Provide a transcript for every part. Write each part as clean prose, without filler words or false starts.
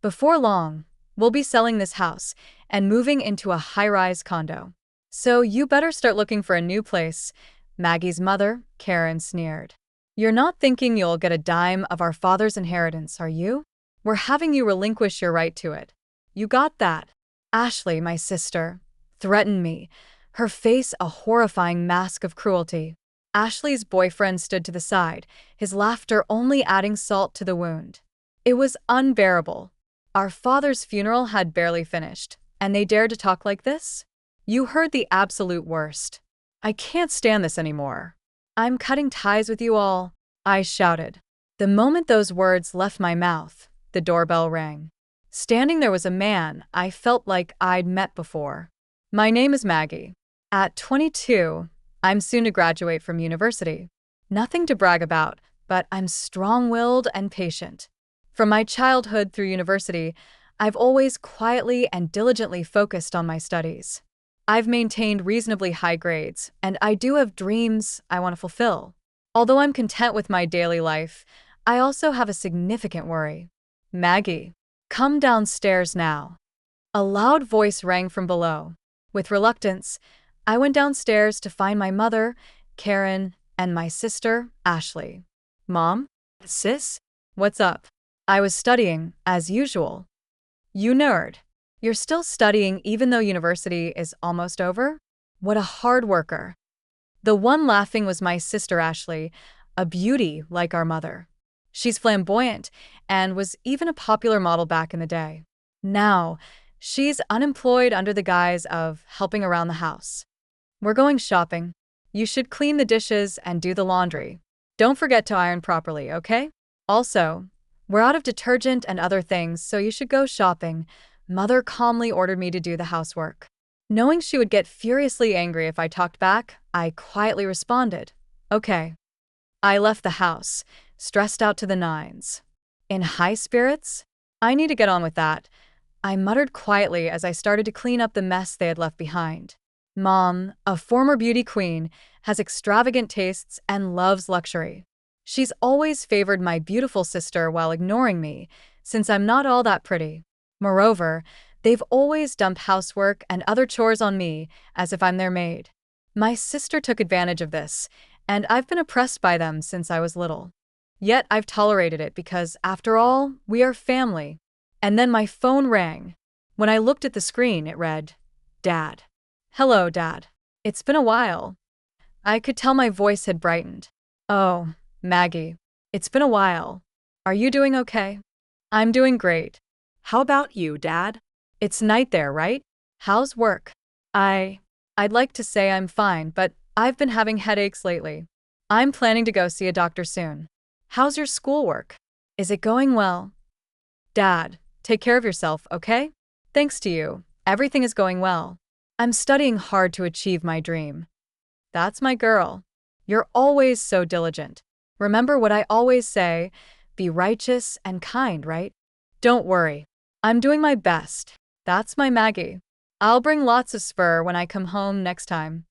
Before long, we'll be selling this house and moving into a high-rise condo. So you better start looking for a new place, Maggie's mother, Karen, sneered. You're not thinking you'll get a dime of our father's inheritance, are you? We're having you relinquish your right to it. You got that? Ashley, my sister, threatened me, her face a horrifying mask of cruelty. Ashley's boyfriend stood to the side, his laughter only adding salt to the wound. It was unbearable. Our father's funeral had barely finished, and they dared to talk like this? You heard the absolute worst. I can't stand this anymore. I'm cutting ties with you all, I shouted. The moment those words left my mouth, the doorbell rang. Standing there was a man I felt like I'd met before. My name is Maggie. At 22, I'm soon to graduate from university. Nothing to brag about, but I'm strong-willed and patient. From my childhood through university, I've always quietly and diligently focused on my studies. I've maintained reasonably high grades, and I do have dreams I want to fulfill. Although I'm content with my daily life, I also have a significant worry. Maggie, come downstairs now. A loud voice rang from below. With reluctance, I went downstairs to find my mother, Karen, and my sister, Ashley. Mom? Sis? What's up? I was studying, as usual. You nerd. You're still studying even though university is almost over? What a hard worker. The one laughing was my sister Ashley, a beauty like our mother. She's flamboyant and was even a popular model back in the day. Now, she's unemployed under the guise of helping around the house. We're going shopping. You should clean the dishes and do the laundry. Don't forget to iron properly, okay? Also, we're out of detergent and other things, so you should go shopping. Mother calmly ordered me to do the housework. Knowing she would get furiously angry if I talked back, I quietly responded, okay. I left the house, stressed out to the nines. In high spirits? I need to get on with that, I muttered quietly as I started to clean up the mess they had left behind. Mom, a former beauty queen, has extravagant tastes and loves luxury. She's always favored my beautiful sister while ignoring me, since I'm not all that pretty. Moreover, they've always dumped housework and other chores on me, as if I'm their maid. My sister took advantage of this, and I've been oppressed by them since I was little. Yet I've tolerated it because, after all, we are family. And then my phone rang. When I looked at the screen, it read, Dad. Hello, Dad. It's been a while. I could tell my voice had brightened. Oh, Maggie. It's been a while. Are you doing okay? I'm doing great. How about you, Dad? It's night there, right? How's work? I'd like to say I'm fine, but I've been having headaches lately. I'm planning to go see a doctor soon. How's your schoolwork? Is it going well? Dad, take care of yourself, okay? Thanks to you, everything is going well. I'm studying hard to achieve my dream. That's my girl. You're always so diligent. Remember what I always say, be righteous and kind, right? Don't worry. I'm doing my best. That's my Maggie. I'll bring lots of spur when I come home next time.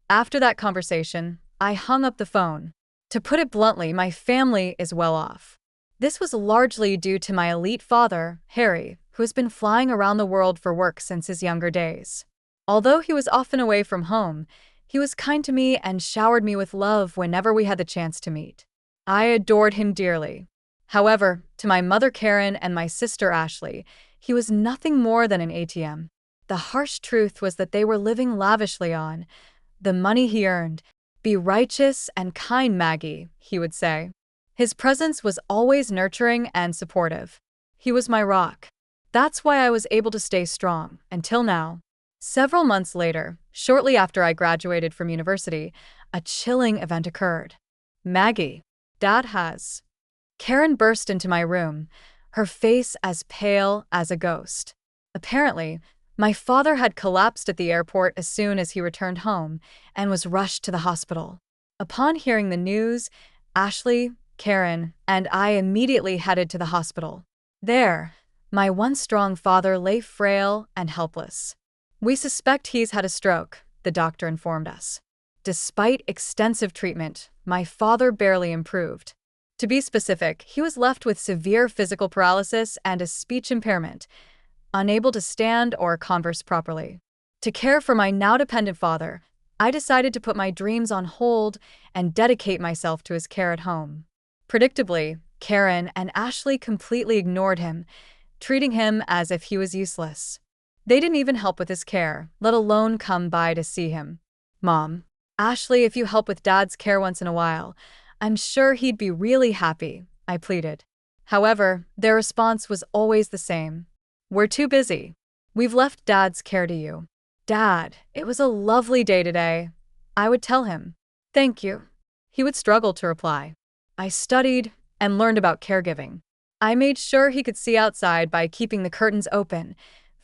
After that conversation, I hung up the phone. To put it bluntly, my family is well off. This was largely due to my elite father, Harry, who has been flying around the world for work since his younger days. Although he was often away from home, he was kind to me and showered me with love whenever we had the chance to meet. I adored him dearly. However, to my mother Karen and my sister Ashley, he was nothing more than an ATM. The harsh truth was that they were living lavishly on the money he earned. Be righteous and kind, Maggie, he would say. His presence was always nurturing and supportive. He was my rock. That's why I was able to stay strong, until now. Several months later, shortly after I graduated from university, a chilling event occurred. Maggie, Dad has. Karen burst into my room, her face as pale as a ghost. Apparently, my father had collapsed at the airport as soon as he returned home and was rushed to the hospital. Upon hearing the news, Ashley, Karen, and I immediately headed to the hospital. There, my once strong father lay frail and helpless. We suspect he's had a stroke, the doctor informed us. Despite extensive treatment, my father barely improved. To be specific, he was left with severe physical paralysis and a speech impairment, unable to stand or converse properly. To care for my now dependent father, I decided to put my dreams on hold and dedicate myself to his care at home. Predictably, Karen and Ashley completely ignored him, treating him as if he was useless. They didn't even help with his care, let alone come by to see him. Mom, Ashley, if you help with Dad's care once in a while, I'm sure he'd be really happy, I pleaded. However, their response was always the same. We're too busy. We've left Dad's care to you. Dad, it was a lovely day today, I would tell him. Thank you. He would struggle to reply. I studied and learned about caregiving. I made sure he could see outside by keeping the curtains open,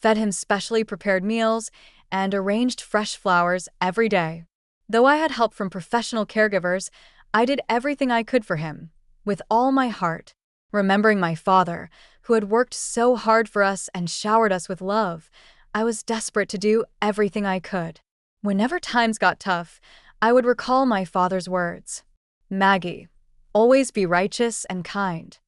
fed him specially prepared meals, and arranged fresh flowers every day. Though I had help from professional caregivers, I did everything I could for him, with all my heart. Remembering my father, who had worked so hard for us and showered us with love, I was desperate to do everything I could. Whenever times got tough, I would recall my father's words. Maggie, always be righteous and kind.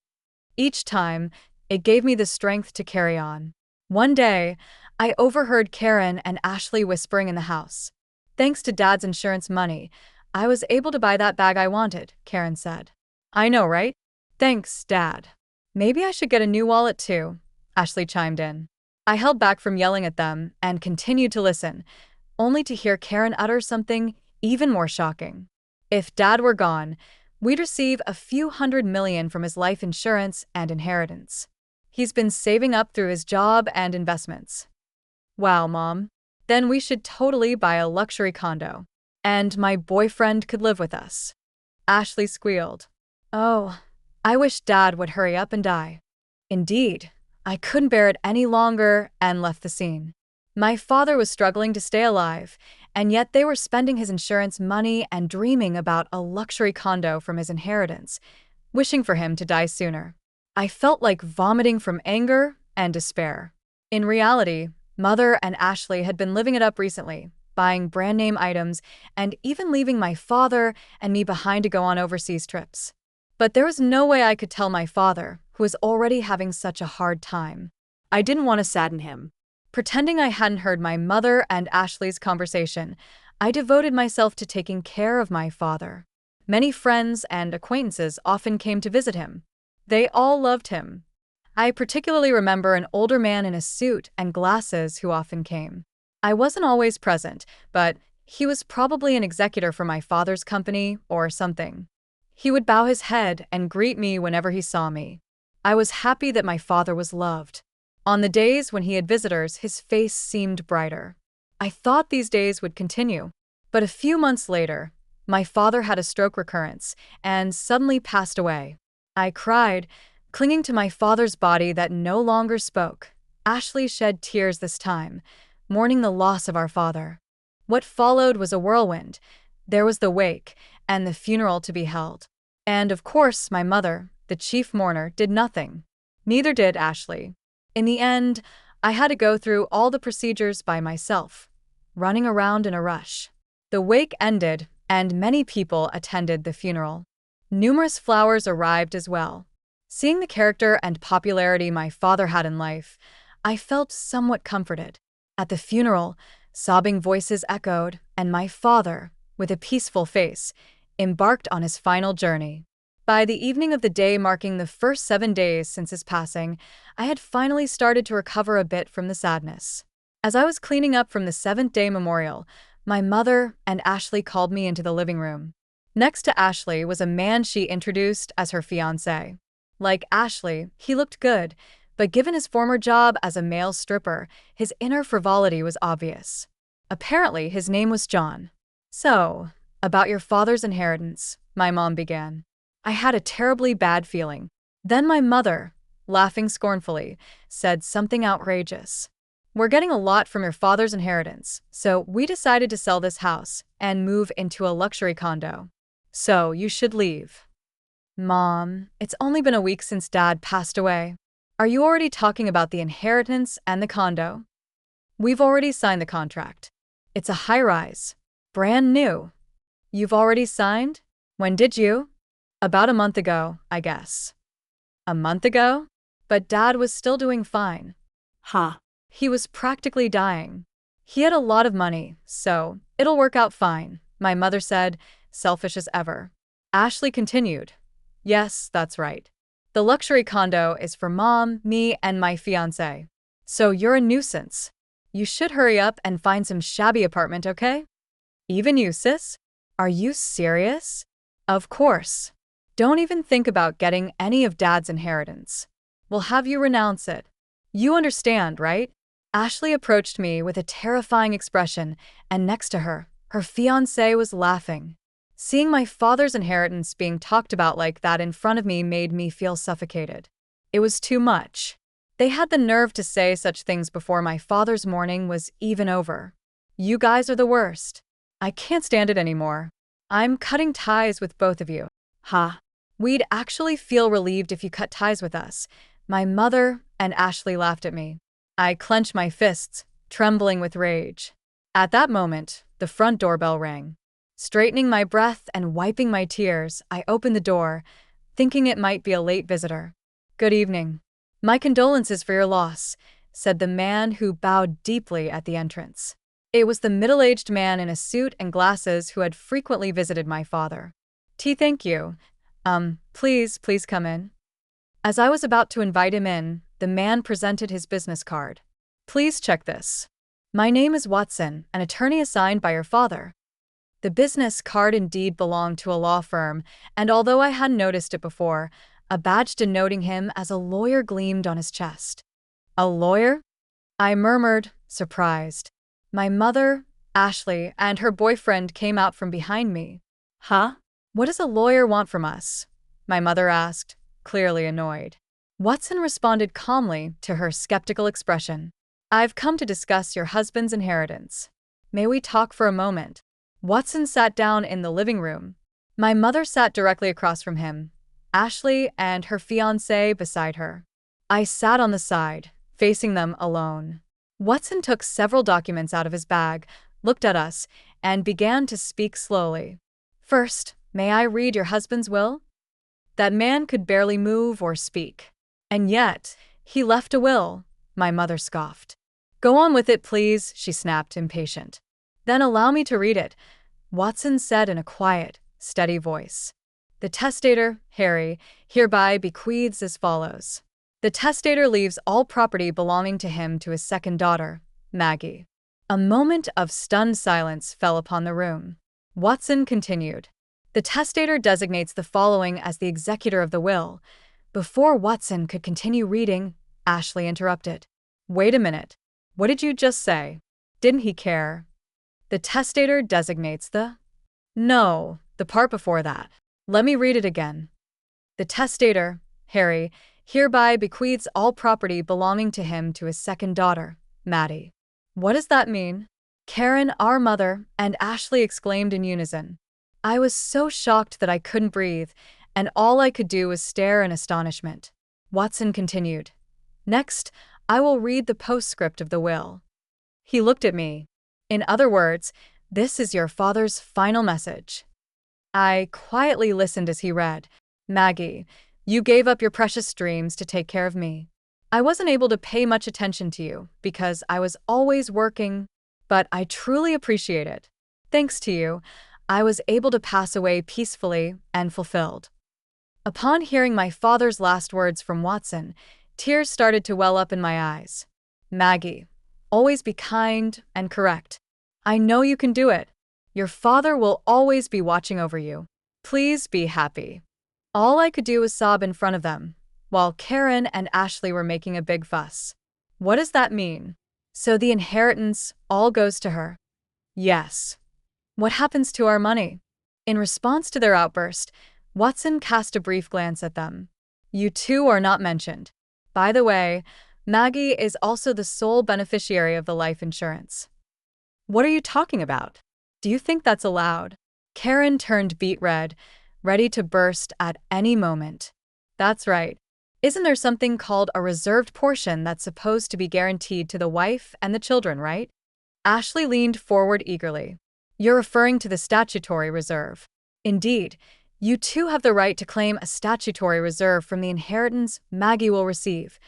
Each time, it gave me the strength to carry on. One day, I overheard Karen and Ashley whispering in the house. Thanks to Dad's insurance money, I was able to buy that bag I wanted, Karen said. I know, right? Thanks, Dad. Maybe I should get a new wallet too, Ashley chimed in. I held back from yelling at them and continued to listen, only to hear Karen utter something even more shocking. If Dad were gone, we'd receive a few $100 million from his life insurance and inheritance. He's been saving up through his job and investments. Wow, Mom. Then we should totally buy a luxury condo. And my boyfriend could live with us. Ashley squealed. Oh, I wish Dad would hurry up and die. Indeed, I couldn't bear it any longer and left the scene. My father was struggling to stay alive, and yet they were spending his insurance money and dreaming about a luxury condo from his inheritance, wishing for him to die sooner. I felt like vomiting from anger and despair. In reality, Mother and Ashley had been living it up recently, buying brand-name items and even leaving my father and me behind to go on overseas trips. But there was no way I could tell my father, who was already having such a hard time. I didn't want to sadden him. Pretending I hadn't heard my mother and Ashley's conversation, I devoted myself to taking care of my father. Many friends and acquaintances often came to visit him. They all loved him. I particularly remember an older man in a suit and glasses who often came. I wasn't always present, but he was probably an executor for my father's company or something. He would bow his head and greet me whenever he saw me. I was happy that my father was loved. On the days when he had visitors, his face seemed brighter. I thought these days would continue. But a few months later, my father had a stroke recurrence and suddenly passed away. I cried, clinging to my father's body that no longer spoke. Ashley shed tears this time, mourning the loss of our father. What followed was a whirlwind. There was the wake and the funeral to be held. And of course, my mother, the chief mourner, did nothing. Neither did Ashley. In the end, I had to go through all the procedures by myself, running around in a rush. The wake ended, and many people attended the funeral. Numerous flowers arrived as well. Seeing the character and popularity my father had in life, I felt somewhat comforted. At the funeral, sobbing voices echoed, and my father, with a peaceful face, embarked on his final journey. By the evening of the day marking the first 7 days since his passing, I had finally started to recover a bit from the sadness. As I was cleaning up from the 7th-day memorial, my mother and Ashley called me into the living room. Next to Ashley was a man she introduced as her fiancé. Like Ashley, he looked good, but given his former job as a male stripper, his inner frivolity was obvious. Apparently, his name was John. So, about your father's inheritance, my mom began. I had a terribly bad feeling. Then my mother, laughing scornfully, said something outrageous. We're getting a lot from your father's inheritance, so we decided to sell this house and move into a luxury condo. So you should leave. Mom, it's only been a week since Dad passed away. Are you already talking about the inheritance and the condo? We've already signed the contract. It's a high-rise. Brand new. You've already signed? When did you? About a month ago, I guess. A month ago? But Dad was still doing fine. Huh. He was practically dying. He had a lot of money, so it'll work out fine, my mother said, selfish as ever. Ashley continued. Yes, that's right. The luxury condo is for Mom, me, and my fiancé. So you're a nuisance. You should hurry up and find some shabby apartment, okay? Even you, sis? Are you serious? Of course. Don't even think about getting any of Dad's inheritance. We'll have you renounce it. You understand, right? Ashley approached me with a terrifying expression, and next to her, her fiancé was laughing. Seeing my father's inheritance being talked about like that in front of me made me feel suffocated. It was too much. They had the nerve to say such things before my father's mourning was even over. You guys are the worst. I can't stand it anymore. I'm cutting ties with both of you. Ha. We'd actually feel relieved if you cut ties with us. My mother and Ashley laughed at me. I clenched my fists, trembling with rage. At that moment, the front doorbell rang. Straightening my breath and wiping my tears, I opened the door, thinking it might be a late visitor. Good evening. My condolences for your loss, said the man who bowed deeply at the entrance. It was the middle-aged man in a suit and glasses who had frequently visited my father. Thank you. Please come in. As I was about to invite him in, the man presented his business card. Please check this. My name is Watson, an attorney assigned by your father. The business card indeed belonged to a law firm, and although I hadn't noticed it before, a badge denoting him as a lawyer gleamed on his chest. A lawyer? I murmured, surprised. My mother, Ashley, and her boyfriend came out from behind me. Huh? What does a lawyer want from us? My mother asked, clearly annoyed. Watson responded calmly to her skeptical expression. I've come to discuss your husband's inheritance. May we talk for a moment? Watson sat down in the living room. My mother sat directly across from him, Ashley and her fiancé beside her. I sat on the side, facing them alone. Watson took several documents out of his bag, looked at us, and began to speak slowly. First, may I read your husband's will? That man could barely move or speak. And yet, he left a will, my mother scoffed. Go on with it, please, she snapped, impatient. Then allow me to read it, Watson said in a quiet, steady voice. The testator, Harry, hereby bequeaths as follows. The testator leaves all property belonging to him to his second daughter, Maggie. A moment of stunned silence fell upon the room. Watson continued. The testator designates the following as the executor of the will. Before Watson could continue reading, Ashley interrupted. Wait a minute. What did you just say? Didn't he care? The testator designates the… No, the part before that. Let me read it again. The testator, Harry, hereby bequeaths all property belonging to him to his second daughter, Maddie. What does that mean? Karen, our mother, and Ashley exclaimed in unison. I was so shocked that I couldn't breathe, and all I could do was stare in astonishment. Watson continued. Next, I will read the postscript of the will. He looked at me. In other words, this is your father's final message. I quietly listened as he read. Maggie, you gave up your precious dreams to take care of me. I wasn't able to pay much attention to you because I was always working, but I truly appreciate it. Thanks to you, I was able to pass away peacefully and fulfilled. Upon hearing my father's last words from Watson, tears started to well up in my eyes. Maggie, always be kind and correct. I know you can do it. Your father will always be watching over you. Please be happy. All I could do was sob in front of them, while Karen and Ashley were making a big fuss. What does that mean? So the inheritance all goes to her? Yes. What happens to our money? In response to their outburst, Watson cast a brief glance at them. You two are not mentioned. By the way, Maggie is also the sole beneficiary of the life insurance. What are you talking about? Do you think that's allowed? Karen turned beet red, ready to burst at any moment. That's right. Isn't there something called a reserved portion that's supposed to be guaranteed to the wife and the children, right? Ashley leaned forward eagerly. You're referring to the statutory reserve. Indeed, You too have the right to claim a statutory reserve from the inheritance Maggie will receive,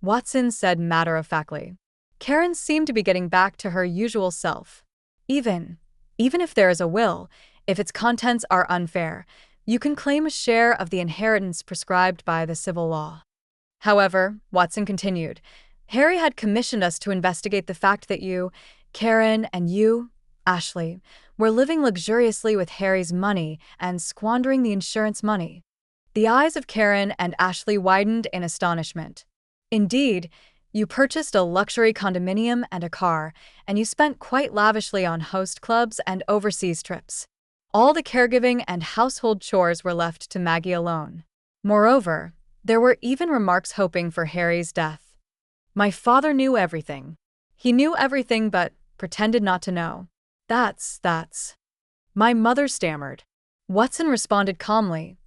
Watson said matter-of-factly. Karen seemed to be getting back to her usual self. Even if there is a will, if its contents are unfair, you can claim a share of the inheritance prescribed by the civil law. However, Watson continued, Harry had commissioned us to investigate the fact that you, Karen, and you, Ashley, were living luxuriously with Harry's money and squandering the insurance money. The eyes of Karen and Ashley widened in astonishment. Indeed, you purchased a luxury condominium and a car, and you spent quite lavishly on host clubs and overseas trips. All the caregiving and household chores were left to Maggie alone. Moreover, there were even remarks hoping for Harry's death. My father knew everything. He knew everything but pretended not to know. That's. My mother stammered. Watson responded calmly.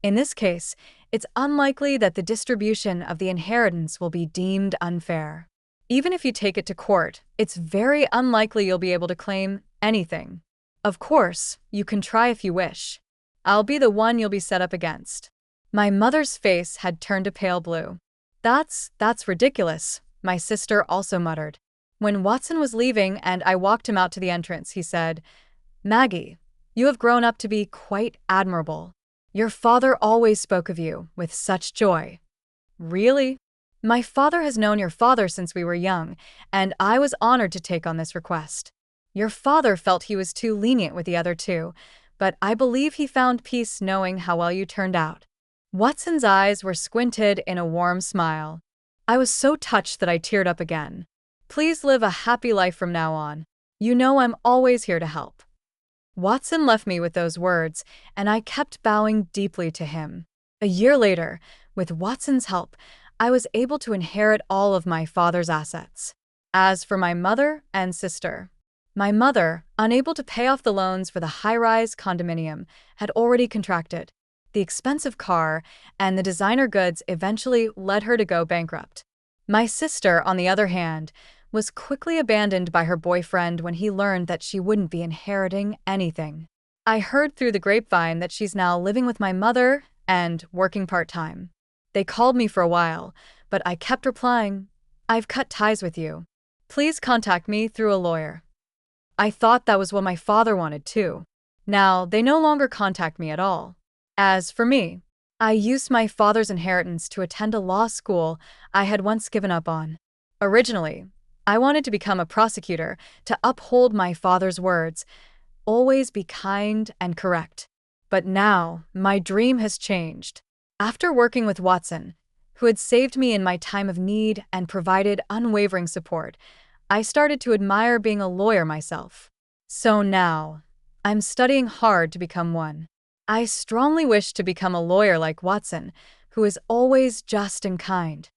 In this case, it's unlikely that the distribution of the inheritance will be deemed unfair. Even if you take it to court, it's very unlikely you'll be able to claim anything. Of course, you can try if you wish. I'll be the one you'll be set up against. My mother's face had turned a pale blue. That's ridiculous, my sister also muttered. When Watson was leaving and I walked him out to the entrance, he said, Maggie, you have grown up to be quite admirable. Your father always spoke of you with such joy. Really? My father has known your father since we were young, and I was honored to take on this request. Your father felt he was too lenient with the other two, but I believe he found peace knowing how well you turned out. Watson's eyes were squinted in a warm smile. I was so touched that I teared up again. Please live a happy life from now on. You know I'm always here to help. Watson left me with those words, and I kept bowing deeply to him. A year later, with Watson's help, I was able to inherit all of my father's assets. As for my mother and sister, my mother, unable to pay off the loans for the high-rise condominium, had already contracted. The expensive car and the designer goods eventually led her to go bankrupt. My sister, on the other hand, was quickly abandoned by her boyfriend when he learned that she wouldn't be inheriting anything. I heard through the grapevine that she's now living with my mother and working part-time. They called me for a while, but I kept replying, I've cut ties with you. Please contact me through a lawyer. I thought that was what my father wanted too. Now, they no longer contact me at all. As for me, I used my father's inheritance to attend a law school I had once given up on. Originally, I wanted to become a prosecutor to uphold my father's words, always be kind and correct. But now, my dream has changed. After working with Watson, who had saved me in my time of need and provided unwavering support, I started to admire being a lawyer myself. So now, I'm studying hard to become one. I strongly wish to become a lawyer like Watson, who is always just and kind.